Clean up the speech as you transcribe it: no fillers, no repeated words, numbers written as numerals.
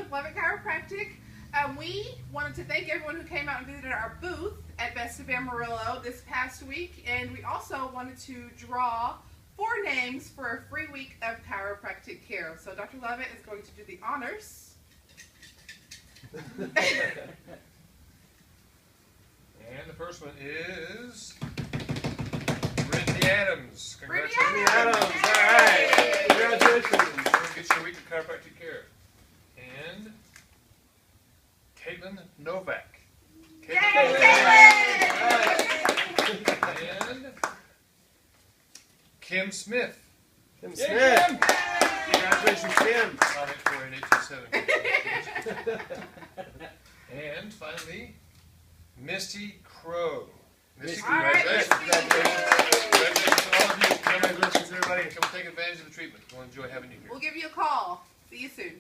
with Levitt Chiropractic. We wanted to thank everyone who came out and visited our booth at Best of Amarillo this past week, and we also wanted to draw 4 names for a free week of chiropractic care. So Dr. Levitt is going to do the honors. And the first one is Brittany Adams. Brittany Congratulations. Adams. All right. Congratulations. Get your week of chiropractic care. And Caitlin Novak. Yay, Caitlin! And Kim Smith. Kim Yay, Smith. Kim! Congratulations, Kim. 984-827. And finally, Misty Crow. Misty, All right, congratulations. Misty. Congratulations to all of you. Congratulations, everybody. Come take advantage of the treatment. We'll enjoy having you here. We'll give you a call. See you soon.